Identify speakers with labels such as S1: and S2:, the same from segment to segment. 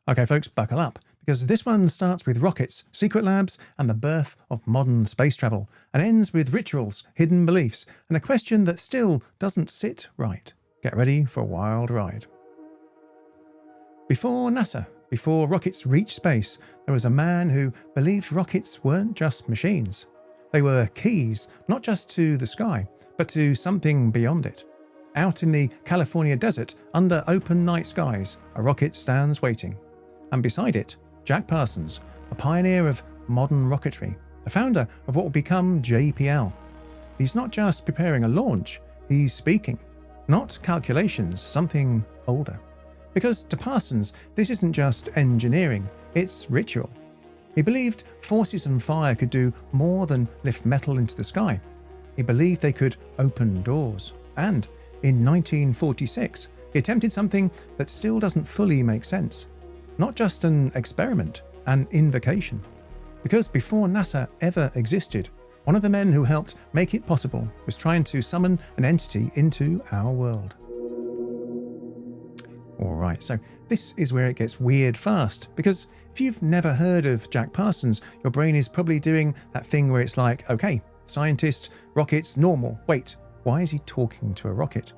S1: Okay, folks, buckle up, because this one starts with rockets, secret labs, and the birth of modern space travel, and ends with rituals, hidden beliefs, and a question that still doesn't sit right. Get ready for a wild ride. Before NASA, before rockets reached space, there was a man who believed rockets weren't just machines. They were keys, not just to the sky, but to something beyond it. Out in the California desert, under open night skies, a rocket stands waiting. And beside it, Jack Parsons, a pioneer of modern rocketry, a founder of what will become JPL. He's not just preparing a launch, he's speaking. Not calculations, something older. Because to Parsons, this isn't just engineering, it's ritual. He believed forces and fire could do more than lift metal into the sky. He believed they could open doors. And in 1946, he attempted something that still doesn't fully make sense. Not just an experiment, an invocation. Because before NASA ever existed, one of the men who helped make it possible was trying to summon an entity into our world. Alright, so this is where it gets weird fast, because if you've never heard of Jack Parsons, your brain is probably doing that thing where it's like, okay, scientist, rockets, normal, wait, why is he talking to a rocket?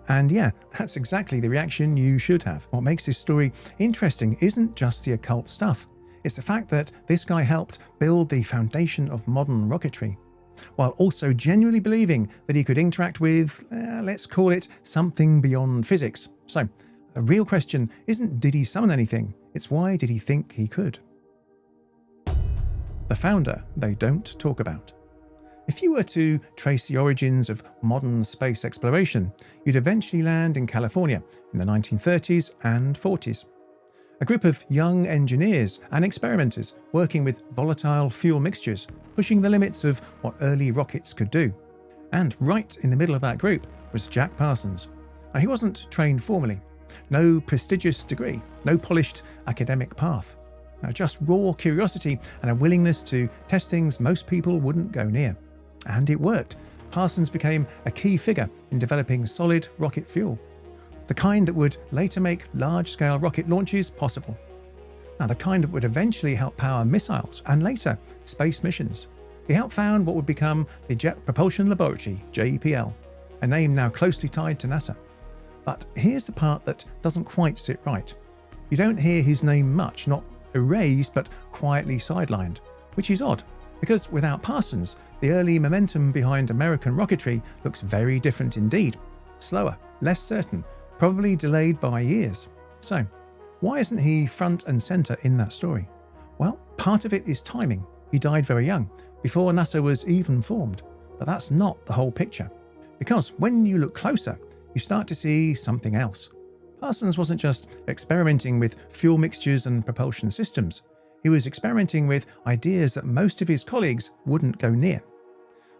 S1: And yeah, that's exactly the reaction you should have. What makes this story interesting isn't just the occult stuff. It's the fact that this guy helped build the foundation of modern rocketry, while also genuinely believing that he could interact with, let's call it, something beyond physics. So, the real question isn't did he summon anything, it's why did he think he could? The founder they don't talk about. If you were to trace the origins of modern space exploration, you'd eventually land in California in the 1930s and 40s. A group of young engineers and experimenters working with volatile fuel mixtures, pushing the limits of what early rockets could do. And right in the middle of that group was Jack Parsons. Now, he wasn't trained formally, no prestigious degree, no polished academic path. Now, just raw curiosity and a willingness to test things most people wouldn't go near. And it worked. Parsons became a key figure in developing solid rocket fuel, the kind that would later make large-scale rocket launches possible. Now, the kind that would eventually help power missiles and later space missions. He helped found what would become the Jet Propulsion Laboratory, JPL, a name now closely tied to NASA. But here's the part that doesn't quite sit right. You don't hear his name much, not erased, but quietly sidelined, which is odd, because without Parsons, the early momentum behind American rocketry looks very different indeed. Slower, less certain, probably delayed by years. So, why isn't he front and centre in that story? Well, part of it is timing. He died very young, before NASA was even formed. But that's not the whole picture. Because when you look closer, you start to see something else. Parsons wasn't just experimenting with fuel mixtures and propulsion systems. He was experimenting with ideas that most of his colleagues wouldn't go near.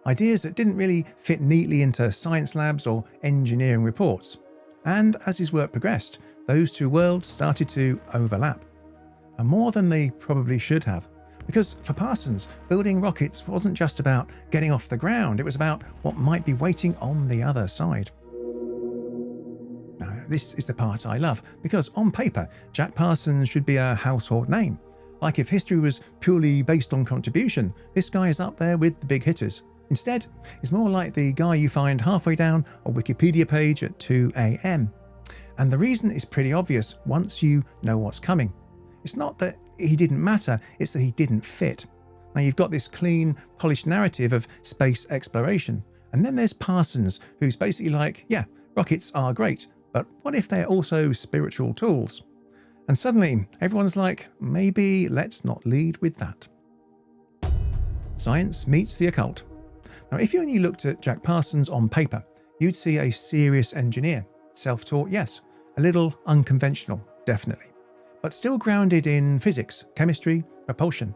S1: Ideas that didn't really fit neatly into science labs or engineering reports. And as his work progressed, those two worlds started to overlap. And more than they probably should have. Because for Parsons, building rockets wasn't just about getting off the ground, it was about what might be waiting on the other side. Now, this is the part I love, because on paper, Jack Parsons should be a household name. Like if history was purely based on contribution, this guy is up there with the big hitters. Instead, he's more like the guy you find halfway down a Wikipedia page at 2 a.m. And the reason is pretty obvious once you know what's coming. It's not that he didn't matter, it's that he didn't fit. Now you've got this clean, polished narrative of space exploration. And then there's Parsons, who's basically like, yeah, rockets are great, but what if they're also spiritual tools? And suddenly, everyone's like, maybe let's not lead with that. Science meets the occult. Now, if you only looked at Jack Parsons on paper, you'd see a serious engineer. Self-taught, yes. A little unconventional, definitely. But still grounded in physics, chemistry, propulsion.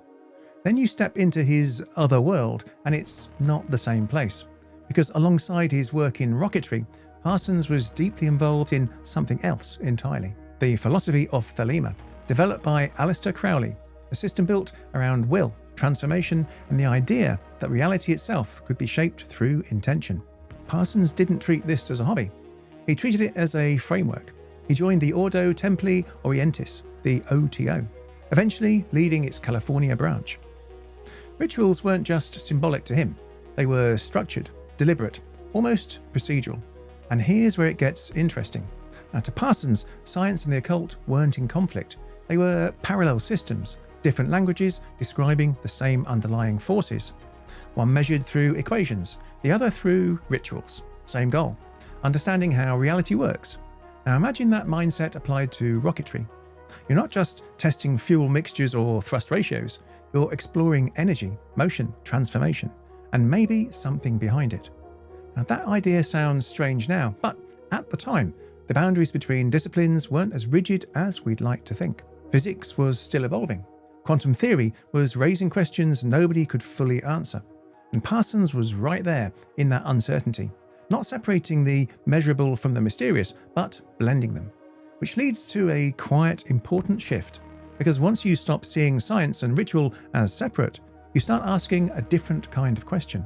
S1: Then you step into his other world, and it's not the same place. Because alongside his work in rocketry, Parsons was deeply involved in something else entirely. The philosophy of Thelema, developed by Aleister Crowley, a system built around will, transformation, and the idea that reality itself could be shaped through intention. Parsons didn't treat this as a hobby. He treated it as a framework. He joined the Ordo Templi Orientis, the OTO, eventually leading its California branch. Rituals weren't just symbolic to him. They were structured, deliberate, almost procedural. And here's where it gets interesting. Now, to Parsons, science and the occult weren't in conflict. They were parallel systems, different languages describing the same underlying forces. One measured through equations, the other through rituals. Same goal, understanding how reality works. Now imagine that mindset applied to rocketry. You're not just testing fuel mixtures or thrust ratios, you're exploring energy, motion, transformation, and maybe something behind it. Now that idea sounds strange now, but at the time, the boundaries between disciplines weren't as rigid as we'd like to think. Physics was still evolving. Quantum theory was raising questions nobody could fully answer. And Parsons was right there in that uncertainty, not separating the measurable from the mysterious, but blending them. Which leads to a quiet, important shift. Because once you stop seeing science and ritual as separate, you start asking a different kind of question.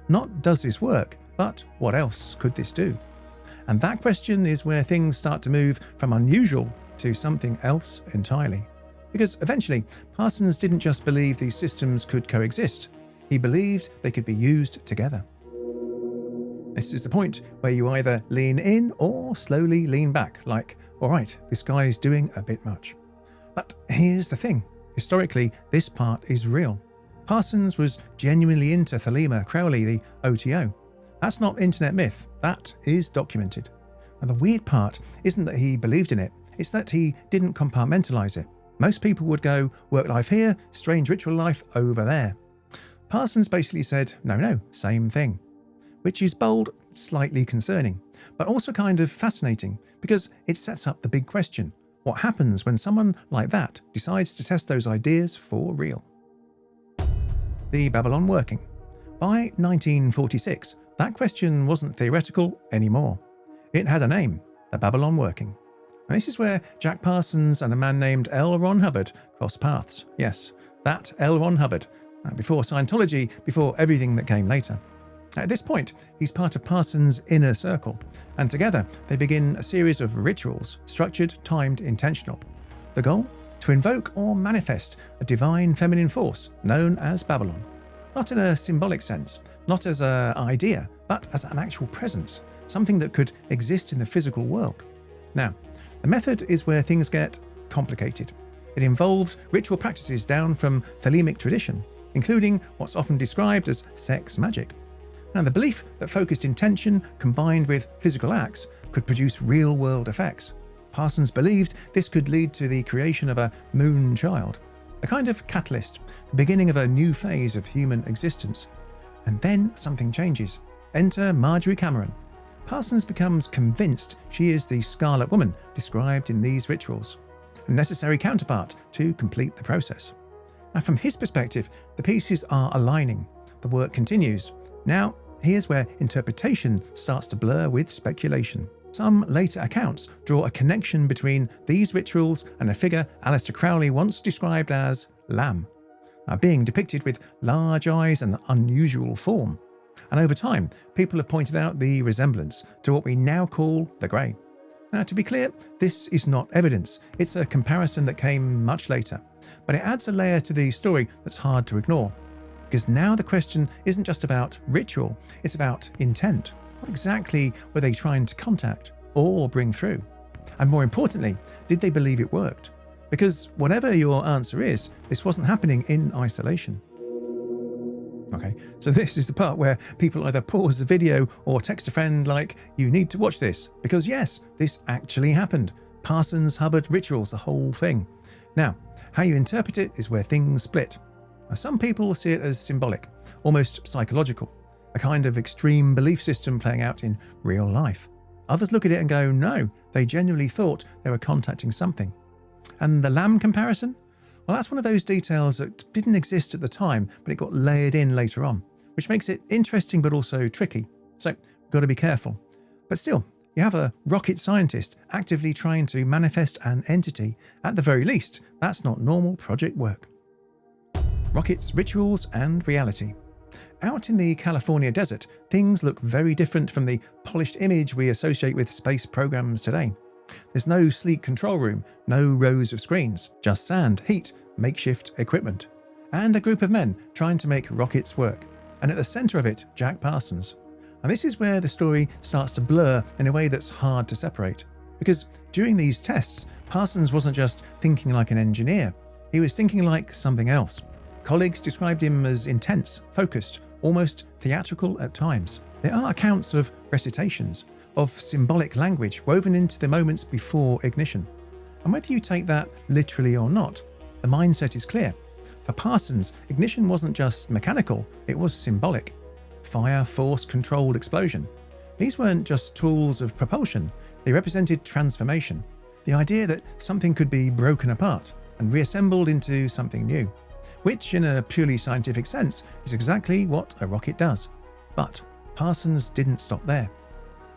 S1: Not does this work, but what else could this do? And that question is where things start to move from unusual to something else entirely. Because eventually, Parsons didn't just believe these systems could coexist, he believed they could be used together. This is the point where you either lean in or slowly lean back, like, all right, this guy is doing a bit much. But here's the thing, historically, this part is real. Parsons was genuinely into Thelema, Crowley, the OTO. That's not internet myth, that is documented. And the weird part isn't that he believed in it, it's that he didn't compartmentalize it. Most people would go, work life here, strange ritual life over there. Parsons basically said, no, same thing. Which is bold, slightly concerning, but also kind of fascinating because it sets up the big question. What happens when someone like that decides to test those ideas for real? The Babalon Working. By 1946, that question wasn't theoretical anymore. It had a name, the Babalon Working. And this is where Jack Parsons and a man named L. Ron Hubbard crossed paths. Yes, that L. Ron Hubbard. Before Scientology, before everything that came later. At this point, he's part of Parsons' inner circle, and together they begin a series of rituals, structured, timed, intentional. The goal? To invoke or manifest a divine feminine force known as Babalon. Not in a symbolic sense, not as an idea, but as an actual presence, something that could exist in the physical world. Now, the method is where things get complicated. It involved ritual practices down from Thelemic tradition, including what's often described as sex magic. Now, the belief that focused intention combined with physical acts could produce real-world effects. Parsons believed this could lead to the creation of a moon child, a kind of catalyst, the beginning of a new phase of human existence. And then something changes. Enter Marjorie Cameron. Parsons becomes convinced she is the Scarlet Woman described in these rituals, a necessary counterpart to complete the process. Now, from his perspective, the pieces are aligning. The work continues. Now, here's where interpretation starts to blur with speculation. Some later accounts draw a connection between these rituals and a figure Aleister Crowley once described as Lamb, being depicted with large eyes and unusual form. And over time, people have pointed out the resemblance to what we now call the Grey. Now, to be clear, this is not evidence. It's a comparison that came much later. But it adds a layer to the story that's hard to ignore. Because now the question isn't just about ritual, it's about intent. What exactly were they trying to contact or bring through? And more importantly, did they believe it worked? Because whatever your answer is, this wasn't happening in isolation. Okay, so this is the part where people either pause the video or text a friend like, you need to watch this, because yes, this actually happened. Parsons, Hubbard, rituals, the whole thing. Now, how you interpret it is where things split. Now, some people see it as symbolic, almost psychological, a kind of extreme belief system playing out in real life. Others look at it and go, no, they genuinely thought they were contacting something. And the lamb comparison? Well, that's one of those details that didn't exist at the time, but it got layered in later on, which makes it interesting but also tricky. So, we've got to be careful. But still, you have a rocket scientist actively trying to manifest an entity. At the very least, that's not normal project work. Rockets, rituals, and reality. Out in the California desert, things look very different from the polished image we associate with space programs today. There's no sleek control room, no rows of screens, just sand, heat, makeshift equipment, and a group of men trying to make rockets work. And at the centre of it, Jack Parsons. And this is where the story starts to blur in a way that's hard to separate. Because during these tests, Parsons wasn't just thinking like an engineer, he was thinking like something else. Colleagues described him as intense, focused, almost theatrical at times. There are accounts of recitations, of symbolic language woven into the moments before ignition. And whether you take that literally or not, the mindset is clear. For Parsons, ignition wasn't just mechanical, it was symbolic. Fire, force, controlled explosion. These weren't just tools of propulsion, they represented transformation. The idea that something could be broken apart and reassembled into something new, which in a purely scientific sense is exactly what a rocket does. But Parsons didn't stop there.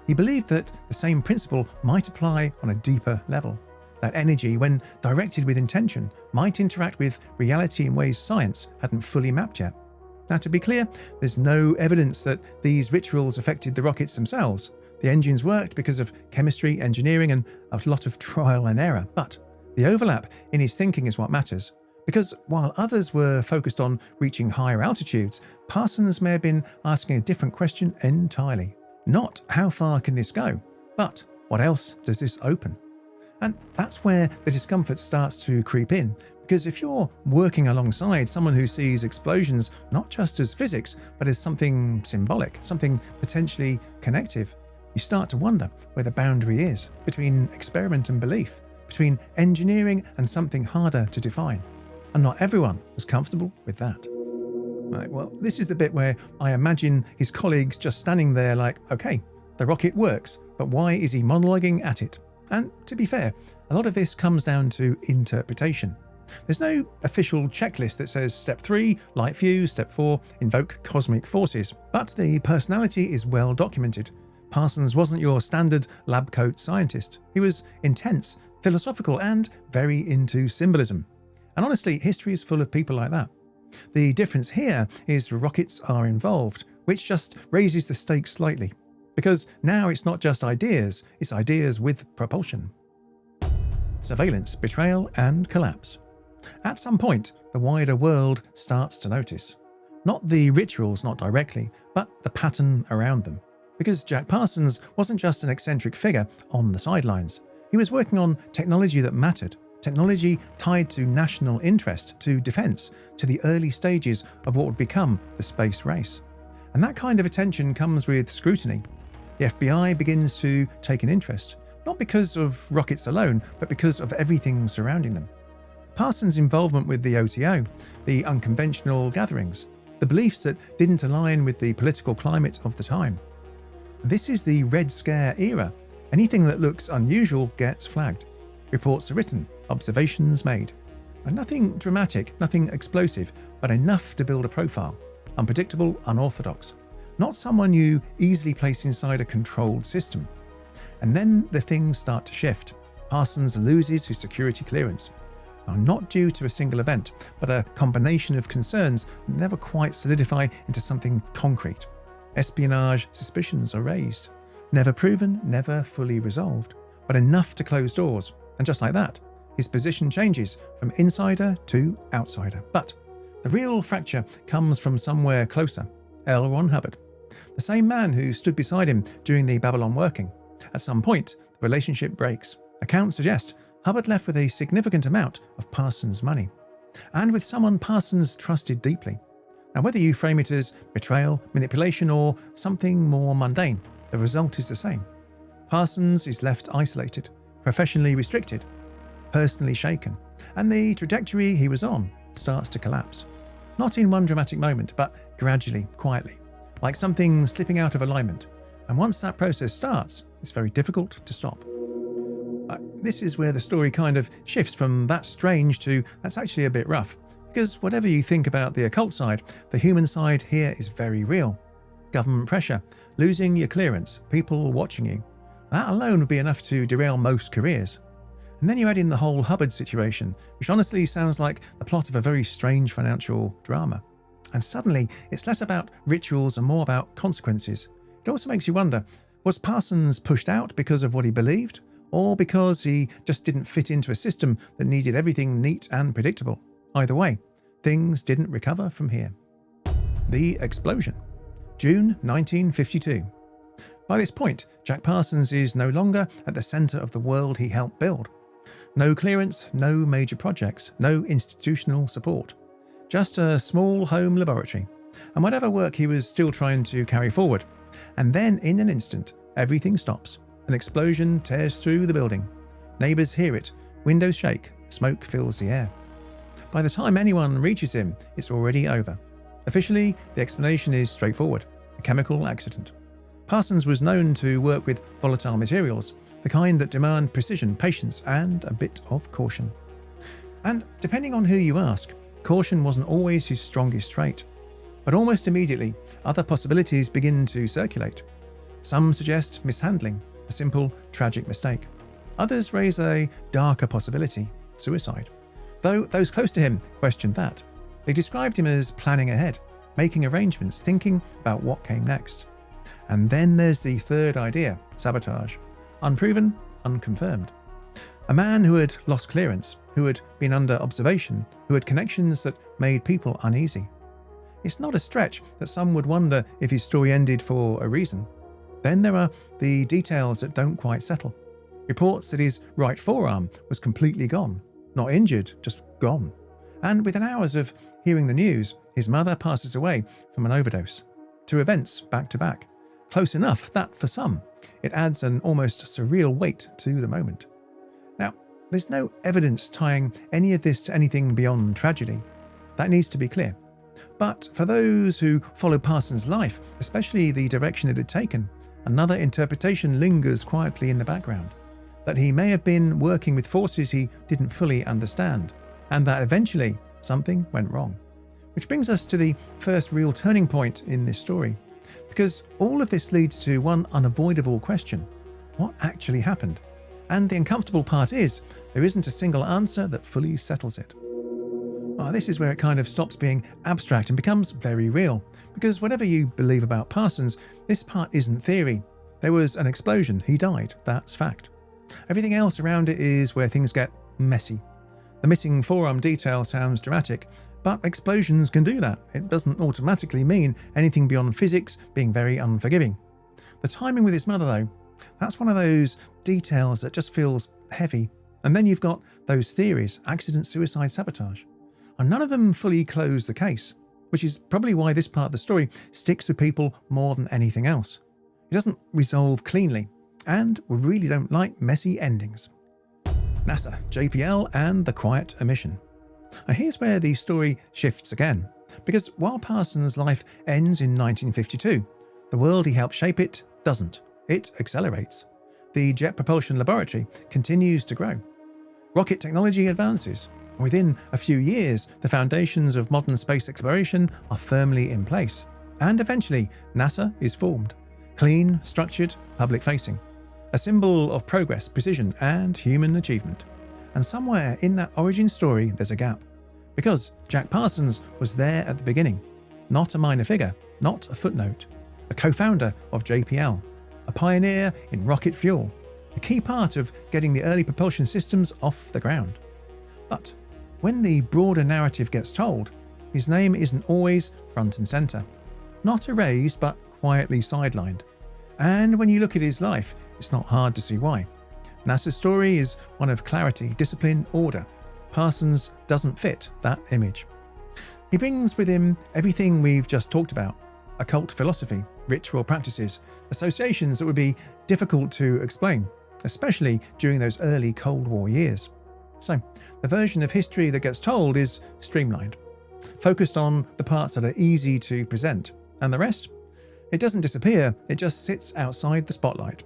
S1: He believed that the same principle might apply on a deeper level. That energy, when directed with intention, might interact with reality in ways science hadn't fully mapped yet. Now, to be clear, there's no evidence that these rituals affected the rockets themselves. The engines worked because of chemistry, engineering, and a lot of trial and error. But the overlap in his thinking is what matters. Because while others were focused on reaching higher altitudes, Parsons may have been asking a different question entirely. Not how far can this go, but what else does this open? And that's where the discomfort starts to creep in, because if you're working alongside someone who sees explosions not just as physics, but as something symbolic, something potentially connective, you start to wonder where the boundary is between experiment and belief, between engineering and something harder to define. And not everyone was comfortable with that. Right, well, this is the bit where I imagine his colleagues just standing there like, okay, the rocket works, but why is he monologuing at it? And to be fair, a lot of this comes down to interpretation. There's no official checklist that says step 3, light fuse, step 4, invoke cosmic forces, but the personality is well documented. Parsons wasn't your standard lab coat scientist. He was intense, philosophical, and very into symbolism. And honestly, history is full of people like that. The difference here is rockets are involved, which just raises the stakes slightly. Because now it's not just ideas, it's ideas with propulsion. Surveillance, betrayal, and collapse. At some point, the wider world starts to notice. Not the rituals, not directly, but the pattern around them. Because Jack Parsons wasn't just an eccentric figure on the sidelines. He was working on technology that mattered. Technology tied to national interest, to defence, to the early stages of what would become the space race. And that kind of attention comes with scrutiny. The FBI begins to take an interest, not because of rockets alone, but because of everything surrounding them. Parsons' involvement with the OTO, the unconventional gatherings, the beliefs that didn't align with the political climate of the time. This is the Red Scare era. Anything that looks unusual gets flagged. Reports are written, observations made. And nothing dramatic, nothing explosive, but enough to build a profile. Unpredictable, unorthodox. Not someone you easily place inside a controlled system. And then the things start to shift. Parsons loses his security clearance. Now, not due to a single event, but a combination of concerns that never quite solidify into something concrete. Espionage suspicions are raised. Never proven, never fully resolved, but enough to close doors. And just like that, his position changes from insider to outsider. But the real fracture comes from somewhere closer. L. Ron Hubbard, the same man who stood beside him during the Babalon Working. At some point, the relationship breaks. Accounts suggest Hubbard left with a significant amount of Parsons' money, and with someone Parsons trusted deeply. Now, whether you frame it as betrayal, manipulation, or something more mundane, the result is the same. Parsons is left isolated, professionally restricted, personally shaken, and the trajectory he was on starts to collapse. Not in one dramatic moment, but gradually, quietly, like something slipping out of alignment. And once that process starts, it's very difficult to stop. This is where the story kind of shifts from that's strange to that's actually a bit rough. Because whatever you think about the occult side, the human side here is very real. Government pressure, losing your clearance, people watching you. That alone would be enough to derail most careers. And then you add in the whole Hubbard situation, which honestly sounds like the plot of a very strange financial drama. And suddenly, it's less about rituals and more about consequences. It also makes you wonder, was Parsons pushed out because of what he believed? or because he just didn't fit into a system that needed everything neat and predictable. Either way, things didn't recover from here. The explosion. June 1952. By this point, Jack Parsons is no longer at the centre of the world he helped build. No clearance, no major projects, no institutional support. Just a small home laboratory, and whatever work he was still trying to carry forward. And then, in an instant, everything stops. An explosion tears through the building. Neighbours hear it, windows shake, smoke fills the air. By the time anyone reaches him, it's already over. Officially, the explanation is straightforward: a chemical accident. Parsons was known to work with volatile materials, the kind that demand precision, patience, and a bit of caution. And depending on who you ask, caution wasn't always his strongest trait. But almost immediately, other possibilities begin to circulate. Some suggest mishandling, a simple, tragic mistake. Others raise a darker possibility: suicide. Though those close to him questioned that. They described him as planning ahead, making arrangements, thinking about what came next. And then there's the third idea: sabotage. Unproven, unconfirmed. A man who had lost clearance, who had been under observation, who had connections that made people uneasy. It's not a stretch that some would wonder if his story ended for a reason. Then there are the details that don't quite settle. Reports that his right forearm was completely gone. Not injured, just gone. And within hours of hearing the news, his mother passes away from an overdose. 2 events back to back. Close enough that, for some, it adds an almost surreal weight to the moment. Now, there's no evidence tying any of this to anything beyond tragedy. That needs to be clear. But for those who follow Parsons' life, especially the direction it had taken, another interpretation lingers quietly in the background. That he may have been working with forces he didn't fully understand, and that eventually something went wrong. Which brings us to the first real turning point in this story. Because all of this leads to one unavoidable question: what actually happened? And the uncomfortable part is, there isn't a single answer that fully settles it. This is where it kind of stops being abstract and becomes very real. Because whatever you believe about Parsons, this part isn't theory. There was an explosion, he died, that's fact. Everything else around it is where things get messy. The missing forearm detail sounds dramatic, but explosions can do that. It doesn't automatically mean anything beyond physics being very unforgiving. The timing with his mother, though, that's one of those details that just feels heavy. And then you've got those theories: accident, suicide, sabotage. And none of them fully close the case, which is probably why this part of the story sticks with people more than anything else. It doesn't resolve cleanly, and we really don't like messy endings. NASA, JPL, and the quiet emission. Now here's where the story shifts again, because while Parsons' life ends in 1952, the world he helped shape it doesn't. It accelerates. The Jet Propulsion Laboratory continues to grow. Rocket technology advances. Within a few years, the foundations of modern space exploration are firmly in place. And eventually, NASA is formed. Clean, structured, public-facing. A symbol of progress, precision, and human achievement. And somewhere in that origin story, there's a gap. Because Jack Parsons was there at the beginning. Not a minor figure, not a footnote. A co-founder of JPL. A pioneer in rocket fuel. A key part of getting the early propulsion systems off the ground. But when the broader narrative gets told, his name isn't always front and centre. Not erased, but quietly sidelined. And when you look at his life, it's not hard to see why. NASA's story is one of clarity, discipline, order. Parsons doesn't fit that image. He brings with him everything we've just talked about: occult philosophy, ritual practices, associations that would be difficult to explain, especially during those early Cold War years. So, the version of history that gets told is streamlined, focused on the parts that are easy to present, and the rest? It doesn't disappear, it just sits outside the spotlight.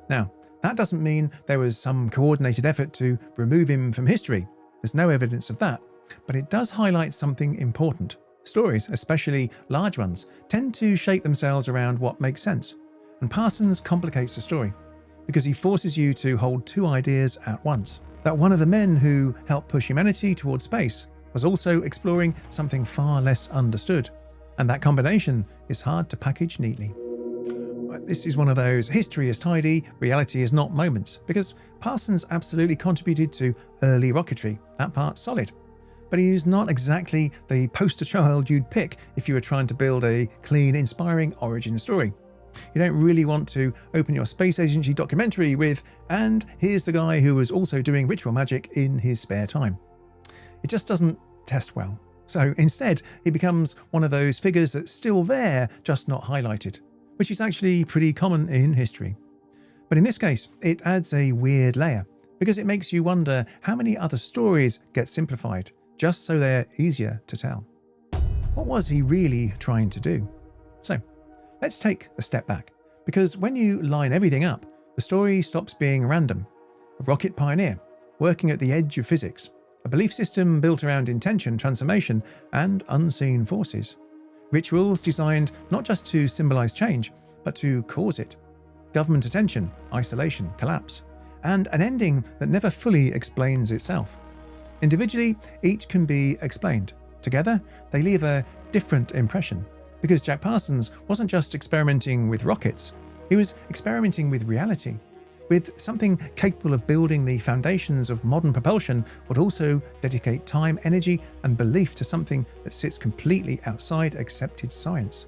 S1: Now, that doesn't mean there was some coordinated effort to remove him from history. There's no evidence of that, but it does highlight something important. Stories, especially large ones, tend to shape themselves around what makes sense, and Parsons complicates the story, because he forces you to hold 2 ideas at once. That one of the men who helped push humanity towards space was also exploring something far less understood, and that combination is hard to package neatly. This is one of those history is tidy, reality is not moments, because Parsons absolutely contributed to early rocketry. That part's solid. But he's not exactly the poster child you'd pick if you were trying to build a clean, inspiring origin story. You don't really want to open your space agency documentary with, and here's the guy who was also doing ritual magic in his spare time. It just doesn't test well. So instead, he becomes one of those figures that's still there, just not highlighted, which is actually pretty common in history. But in this case, it adds a weird layer, because it makes you wonder how many other stories get simplified, just so they're easier to tell. What was he really trying to do? So, let's take a step back, because when you line everything up, the story stops being random. A rocket pioneer, working at the edge of physics, a belief system built around intention, transformation, and unseen forces. Rituals designed not just to symbolize change, but to cause it. Government attention, isolation, collapse, and an ending that never fully explains itself. Individually, each can be explained. Together, they leave a different impression. Because Jack Parsons wasn't just experimenting with rockets, he was experimenting with reality, with something capable of building the foundations of modern propulsion, would also dedicate time, energy, and belief to something that sits completely outside accepted science.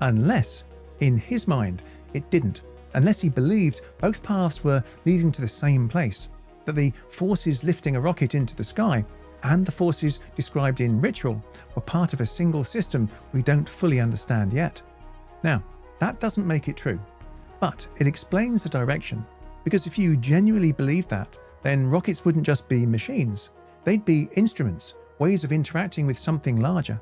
S1: Unless, in his mind, it didn't. Unless he believed both paths were leading to the same place, that the forces lifting a rocket into the sky and the forces described in Ritual were part of a single system we don't fully understand yet. Now, that doesn't make it true, but it explains the direction, because if you genuinely believed that, then rockets wouldn't just be machines. They'd be instruments, ways of interacting with something larger.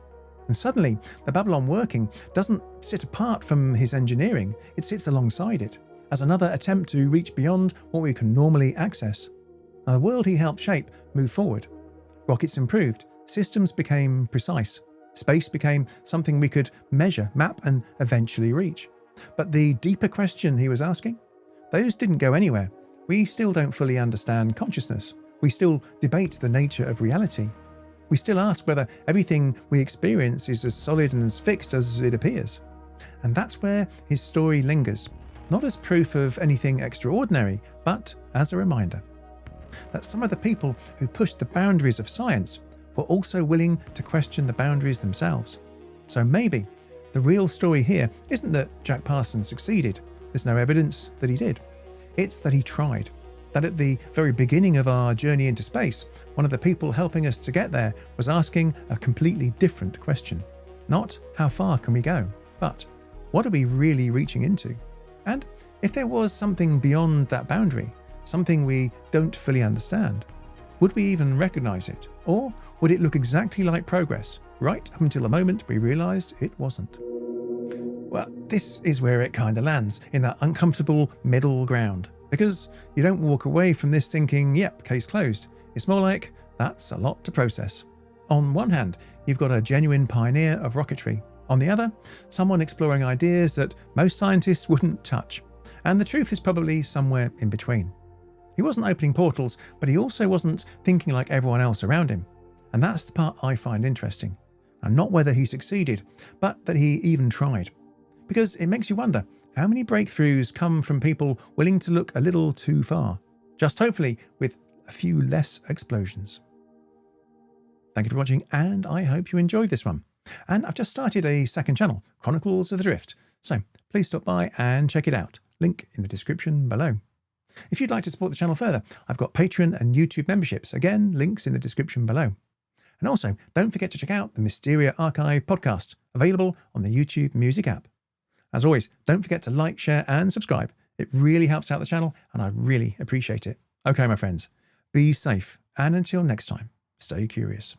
S1: And suddenly, the Babalon Working doesn't sit apart from his engineering, it sits alongside it, as another attempt to reach beyond what we can normally access. Now, the world he helped shape moved forward. Rockets improved, systems became precise, space became something we could measure, map, and eventually reach. But the deeper question he was asking? Those didn't go anywhere. We still don't fully understand consciousness. We still debate the nature of reality. We still ask whether everything we experience is as solid and as fixed as it appears. And that's where his story lingers, not as proof of anything extraordinary, but as a reminder that some of the people who pushed the boundaries of science were also willing to question the boundaries themselves. So maybe the real story here isn't that Jack Parsons succeeded. There's no evidence that he did. It's that he tried. That at the very beginning of our journey into space, one of the people helping us to get there was asking a completely different question. Not how far can we go, but what are we really reaching into? And if there was something beyond that boundary, something we don't fully understand, would we even recognize it? Or would it look exactly like progress, right up until the moment we realized it wasn't? Well, this is where it kind of lands, in that uncomfortable middle ground. Because you don't walk away from this thinking, yep, case closed. It's more like, that's a lot to process. On one hand, you've got a genuine pioneer of rocketry. On the other, someone exploring ideas that most scientists wouldn't touch. And the truth is probably somewhere in between. He wasn't opening portals, but he also wasn't thinking like everyone else around him. And that's the part I find interesting. And not whether he succeeded, but that he even tried. Because it makes you wonder, how many breakthroughs come from people willing to look a little too far? Just hopefully with a few less explosions. Thank you for watching, and I hope you enjoyed this one. And I've just started a second channel, Chronicles of the Drift. So please stop by and check it out. Link in the description below. If you'd like to support the channel further, I've got Patreon and YouTube memberships. Again, links in the description below. And also, don't forget to check out the Mysteria Archive podcast, available on the YouTube Music app. As always, don't forget to like, share, and subscribe. It really helps out the channel, and I really appreciate it. Okay, my friends, be safe, and until next time, stay curious.